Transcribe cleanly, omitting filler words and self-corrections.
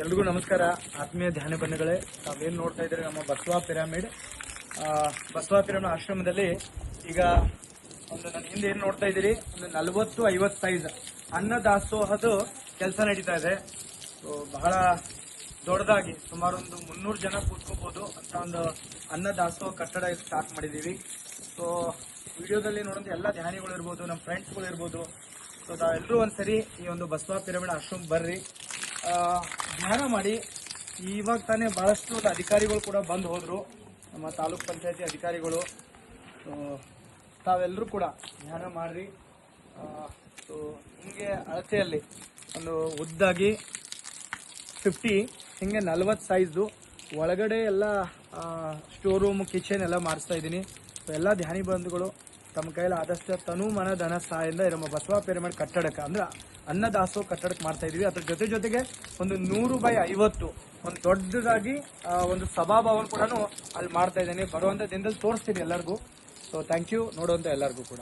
ಎಲ್ರಿಗೂ ನಮಸ್ಕಾರ. ಆತ್ಮೀಯ ಧ್ಯಾನ ಬಂಧುಗಳೇ, ತಾವೇನು ನೋಡ್ತಾ ಇದ್ದೀರಿ ನಮ್ಮ ಬಸವ ಪಿರಮಿಡ್ ಆಶ್ರಮದಲ್ಲಿ ಈಗ ಒಂದು ನನ್ನ ಹಿಂದೆ ಏನು ನೋಡ್ತಾ ಇದ್ದೀರಿ, ಒಂದು 40-50 ಸೈಜ್ ಅನ್ನದಾಸೋಹದ ಕೆಲಸ ನಡೀತಾ ಇದೆ. ಬಹಳ ದೊಡ್ಡದಾಗಿ ಸುಮಾರು ಒಂದು 300 ಜನ ಕೂತ್ಕೋಬಹುದು ಅಂತ ಒಂದು ಅನ್ನದಾಸೋಹ ಕಟ್ಟಡ ಸ್ಟಾರ್ಟ್ ಮಾಡಿದೀವಿ. ಸೊ ವಿಡಿಯೋದಲ್ಲಿ ನೋಡೋದು ಎಲ್ಲ ಧ್ಯಾನಿಗಳು ಇರ್ಬೋದು, ನಮ್ಮ ಫ್ರೆಂಡ್ಸ್ಗಳು ಇರ್ಬೋದು. ಸೊ ತಾವೆಲ್ಲರೂ ಒಂದ್ಸರಿ ಈ ಒಂದು ಬಸವ ಪಿರಮಿಡ್ ಆಶ್ರಮ ಬರ್ರಿ, ಧ್ಯಾನ ಮಾಡಿ. ಇವಾಗ ತಾನೇ ಬಹಳಷ್ಟು ಅಧಿಕಾರಿಗಳು ಕೂಡ ಬಂದು ಹೋದ್ರು, ನಮ್ಮ ತಾಲೂಕ್ ಪಂಚಾಯತಿ ಅಧಿಕಾರಿಗಳು. ತಾವೆಲ್ಲರೂ ಕೂಡ ಧ್ಯಾನ ಮಾಡ್ರಿ. ಸೊ ಹಿಂಗೆ ಅಳತೆಯಲ್ಲಿ ಒಂದು ಉದ್ದಾಗಿ 50, ಹಿಂಗೆ 40 ಸೈಜು ಒಳಗಡೆ ಎಲ್ಲ ಸ್ಟೋರ್ ರೂಮ್, ಕಿಚನ್ ಎಲ್ಲ ಮಾಡಿಸ್ತಾ ಇದ್ದೀನಿ. ಎಲ್ಲ ಧ್ಯಾನಿ ಬಂಧುಗಳು ತಮ್ಮ ಕೈಯಲ್ಲಿ ಆದಷ್ಟು ತನು ಮನ ಧನ ಸಹಾಯದಿಂದ ನಮ್ಮ ಬಸವ ಪಿರಮಿಡ್ ಕಟ್ಟಡಕ್ಕೆ ಅಂದ್ರೆ ಅನ್ನದಾಸೋಹ ಕಟ್ಟಡಕ್ಕೆ ಮಾಡ್ತಾ ಇದೀವಿ. ಅದ್ರ ಜೊತೆಗೆ ಒಂದು 100x50 ಒಂದು ದೊಡ್ಡದಾಗಿ ಒಂದು ಸಭಾಭವನ ಕೂಡ ಅಲ್ಲಿ ಮಾಡ್ತಾ ಇದ್ದೀನಿ. ಬರುವಂತ ದಿನದಲ್ಲಿ ತೋರಿಸ್ತೀನಿ ಎಲ್ಲರಿಗೂ. ಸೊ ಥ್ಯಾಂಕ್ ಯು, ನೋಡುವಂತ ಎಲ್ಲರಿಗೂ ಕೂಡ.